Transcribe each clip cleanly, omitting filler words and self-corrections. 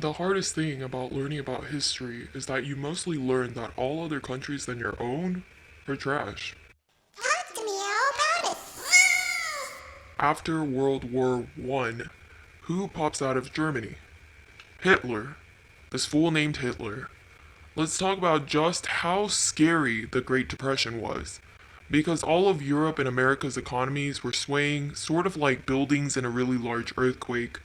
the hardest thing about learning about history is that you mostly learn that all other countries than your own are trash. Talk to me all about it. After World War I, who pops out of Germany? Hitler. This fool named Hitler. Let's talk about just how scary the Great Depression was. Because all of Europe and America's economies were swaying, sort of like buildings in a really large earthquake.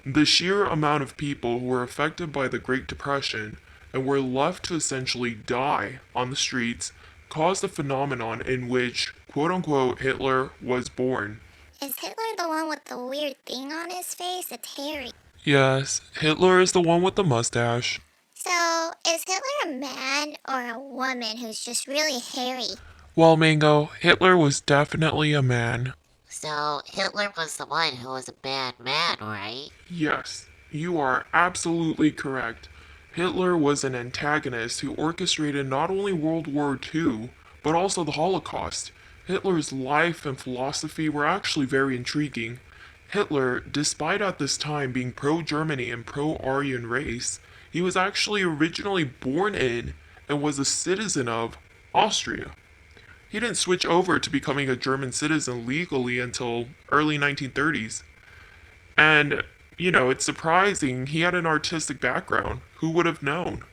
The sheer amount of people who were affected by the Great Depression and were left to essentially die on the streets caused a phenomenon in which, quote unquote, Hitler was born. Is Hitler the one with the weird thing on his face? It's hairy. Yes, Hitler is the one with the mustache. So, is Hitler a man or a woman who's just really hairy? Well, Mango, Hitler was definitely a man. So, Hitler was the one who was a bad man, right? Yes, you are absolutely correct. Hitler was an antagonist who orchestrated not only World War II, but also the Holocaust. Hitler's life and philosophy were actually very intriguing. Hitler, despite at this time being pro-Germany and pro-Aryan race, he was actually originally born in and was a citizen of Austria. He didn't switch over to becoming a German citizen legally until early 1930s. And, it's surprising he had an artistic background. Who would have known?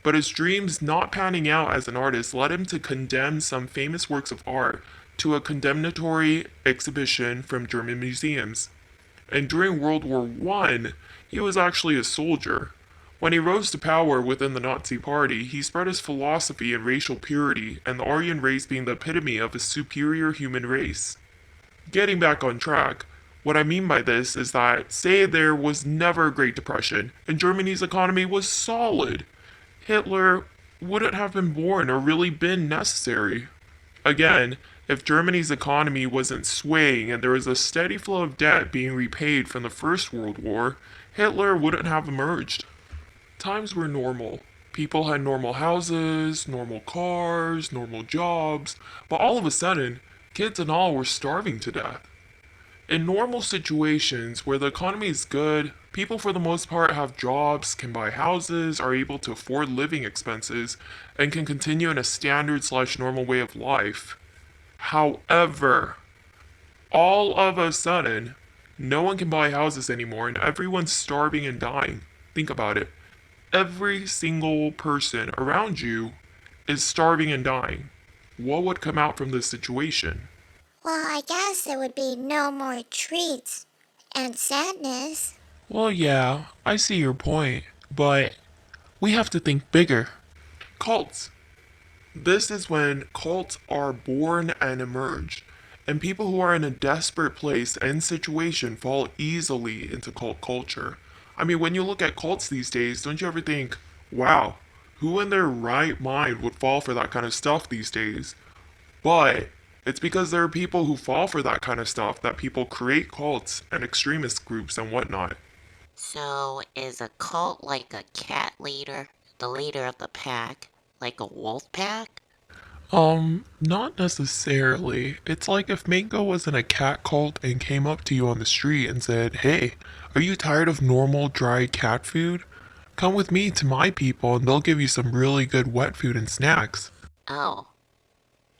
But his dreams not panning out as an artist led him to condemn some famous works of art to a condemnatory exhibition from German museums. And during World War I, he was actually a soldier. When he rose to power within the Nazi Party, he spread his philosophy in racial purity, and the Aryan race being the epitome of a superior human race. Getting back on track, what I mean by this is that, say there was never a Great Depression, and Germany's economy was solid, Hitler wouldn't have been born or really been necessary. Again, if Germany's economy wasn't swaying and there was a steady flow of debt being repaid from the First World War, Hitler wouldn't have emerged. Times were normal. People had normal houses, normal cars, normal jobs, but all of a sudden, kids and all were starving to death. In normal situations where the economy is good, people for the most part have jobs, can buy houses, are able to afford living expenses, and can continue in a standard/normal way of life. However, all of a sudden, no one can buy houses anymore and everyone's starving and dying. Think about it. Every single person around you is starving and dying. What would come out from this situation? Well, I guess it would be no more treats and sadness. Well, yeah, I see your point, but we have to think bigger. Cults. This is when cults are born and emerge, and people who are in a desperate place and situation fall easily into cult culture. I mean, when you look at cults these days, don't you ever think, wow, who in their right mind would fall for that kind of stuff these days? But it's because there are people who fall for that kind of stuff that people create cults and extremist groups and whatnot. So, is a cult like a cat leader, the leader of the pack, like a wolf pack? Not necessarily. It's like if Mango was in a cat cult and came up to you on the street and said, hey, are you tired of normal dry cat food? Come with me to my people and they'll give you some really good wet food and snacks. Oh,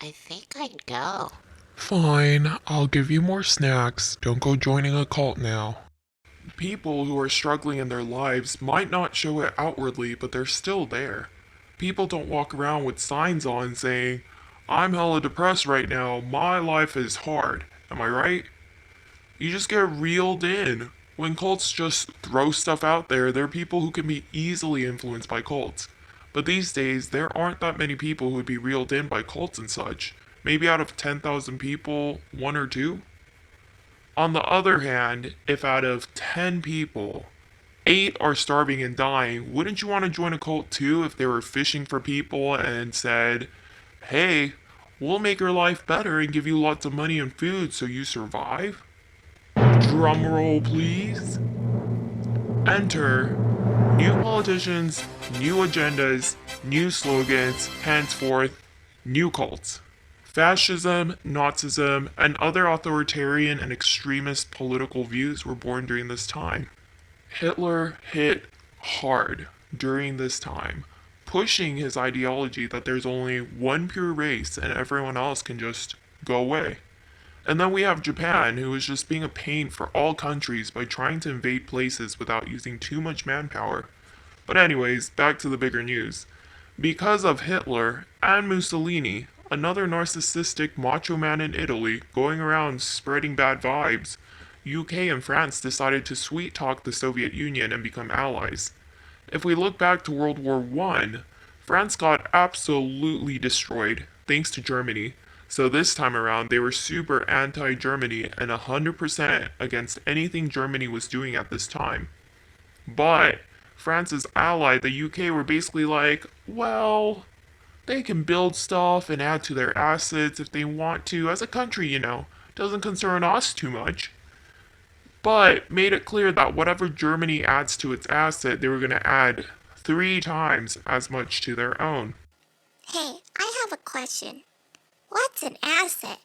I think I'd go. Fine, I'll give you more snacks. Don't go joining a cult now. People who are struggling in their lives might not show it outwardly, but they're still there. People don't walk around with signs on saying, I'm hella depressed right now, my life is hard. Am I right? You just get reeled in. When cults just throw stuff out there, there are people who can be easily influenced by cults. But these days, there aren't that many people who would be reeled in by cults and such. Maybe out of 10,000 people, one or two? On the other hand, if out of 10 people, 8 are starving and dying, wouldn't you want to join a cult too if they were fishing for people and said, hey, we'll make your life better and give you lots of money and food so you survive? Drum roll, please. Enter new politicians, new agendas, new slogans, henceforth, new cults. Fascism, Nazism, and other authoritarian and extremist political views were born during this time. Hitler hit hard during this time, pushing his ideology that there's only one pure race and everyone else can just go away. And then we have Japan, who is just being a pain for all countries by trying to invade places without using too much manpower. But, anyways, back to the bigger news. Because of Hitler and Mussolini, another narcissistic macho man in Italy going around spreading bad vibes, UK and France decided to sweet talk the Soviet Union and become allies. If we look back to World War I, France got absolutely destroyed thanks to Germany. So this time around, they were super anti-Germany and 100% against anything Germany was doing at this time. But France's ally, the UK, were basically like, well, they can build stuff and add to their assets if they want to. As a country, doesn't concern us too much. But made it clear that whatever Germany adds to its asset, they were going to add 3 times as much to their own. Hey, I have a question. What's an asset?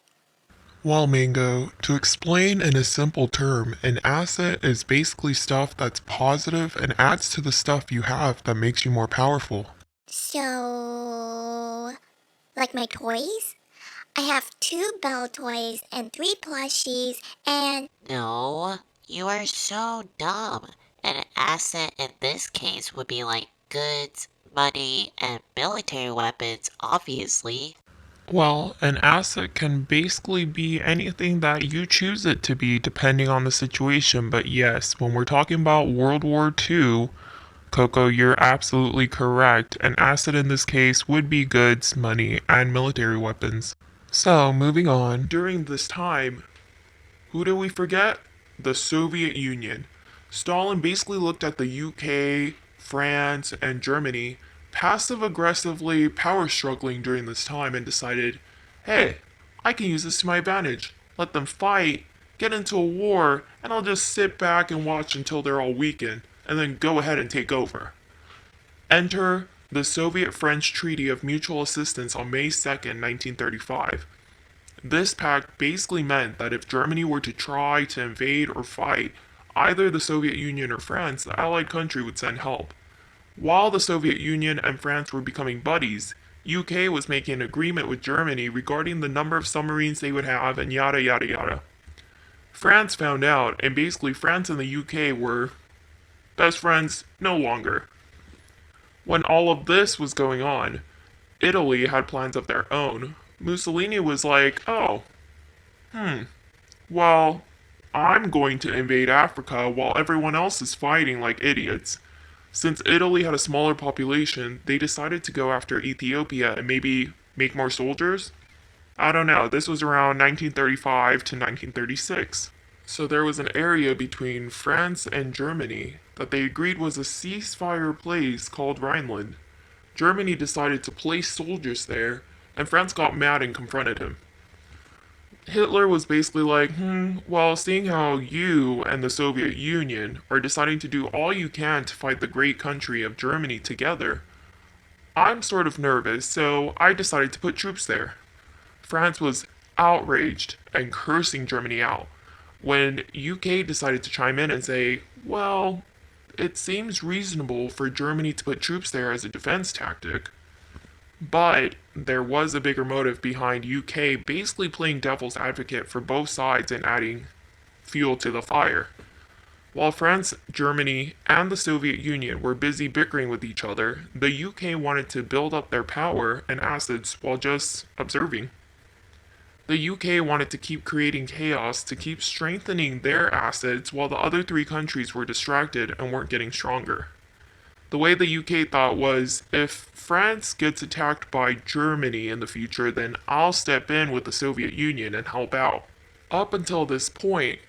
Well, Mango, to explain in a simple term, an asset is basically stuff that's positive and adds to the stuff you have that makes you more powerful. So, like my toys? I have 2 Belle toys and 3 plushies and... No, you are so dumb. An asset in this case would be like goods, money, and military weapons, obviously. Well, an asset can basically be anything that you choose it to be depending on the situation, but yes, when we're talking about World War II, Coco, you're absolutely correct. An asset in this case would be goods, money, and military weapons. So, moving on. During this time, who do we forget? The Soviet Union. Stalin basically looked at the UK, France, and Germany passive aggressively power struggling during this time and decided, hey, I can use this to my advantage. Let them fight, get into a war, and I'll just sit back and watch until they're all weakened, and then go ahead and take over. Enter the Soviet-French Treaty of Mutual Assistance on May 2nd, 1935. This pact basically meant that if Germany were to try to invade or fight either the Soviet Union or France, the Allied country would send help. While the Soviet Union and France were becoming buddies, UK was making an agreement with Germany regarding the number of submarines they would have and yada yada yada. France found out, and basically France and the UK were best friends no longer. When all of this was going on, Italy had plans of their own. Mussolini was like, oh, well, I'm going to invade Africa while everyone else is fighting like idiots. Since Italy had a smaller population, they decided to go after Ethiopia and maybe make more soldiers? I don't know, this was around 1935 to 1936. So there was an area between France and Germany that they agreed was a ceasefire place called Rhineland. Germany decided to place soldiers there, and France got mad and confronted him. Hitler was basically like, well, seeing how you and the Soviet Union are deciding to do all you can to fight the great country of Germany together, I'm sort of nervous, so I decided to put troops there. France was outraged and cursing Germany out, when UK decided to chime in and say, well, it seems reasonable for Germany to put troops there as a defense tactic. But there was a bigger motive behind UK basically playing devil's advocate for both sides and adding fuel to the fire. While France, Germany, and the Soviet Union were busy bickering with each other, the UK wanted to build up their power and assets while just observing. The UK wanted to keep creating chaos to keep strengthening their assets while the other 3 countries were distracted and weren't getting stronger. The way the UK thought was, if France gets attacked by Germany in the future, then I'll step in with the Soviet Union and help out. Up until this point,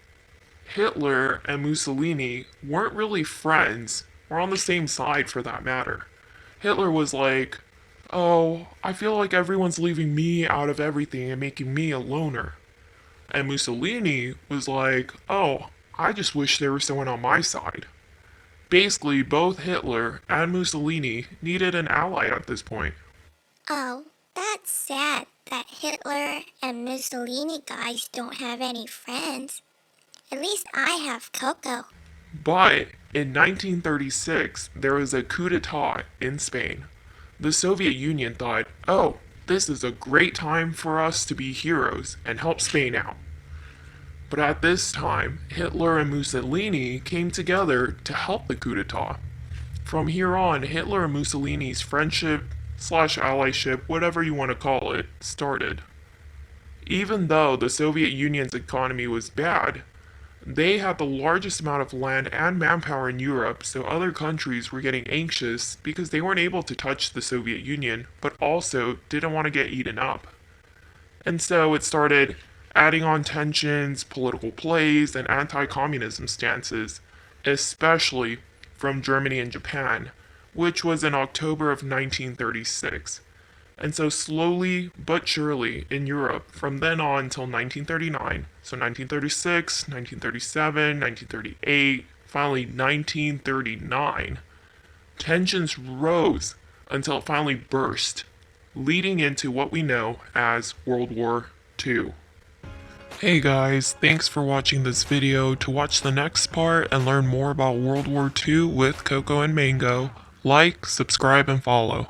Hitler and Mussolini weren't really friends, or on the same side for that matter. Hitler was like, oh, I feel like everyone's leaving me out of everything and making me a loner. And Mussolini was like, oh, I just wish there was someone on my side. Basically, both Hitler and Mussolini needed an ally at this point. Oh, that's sad that Hitler and Mussolini guys don't have any friends. At least I have Coco. But In 1936, there was a coup d'etat in Spain. The Soviet Union thought, oh, this is a great time for us to be heroes and help Spain out. But at this time, Hitler and Mussolini came together to help the coup d'etat. From here on, Hitler and Mussolini's friendship / allyship, whatever you want to call it, started. Even though the Soviet Union's economy was bad, they had the largest amount of land and manpower in Europe, so other countries were getting anxious because they weren't able to touch the Soviet Union, but also didn't want to get eaten up. And so it started adding on tensions, political plays, and anti-communism stances, especially from Germany and Japan, which was in October of 1936. And so slowly but surely in Europe, from then on until 1939, so 1936, 1937, 1938, finally 1939, tensions rose until it finally burst, leading into what we know as World War II. Hey guys, thanks for watching this video. To watch the next part and learn more about World War II with Coco and Mango, like, subscribe, and follow.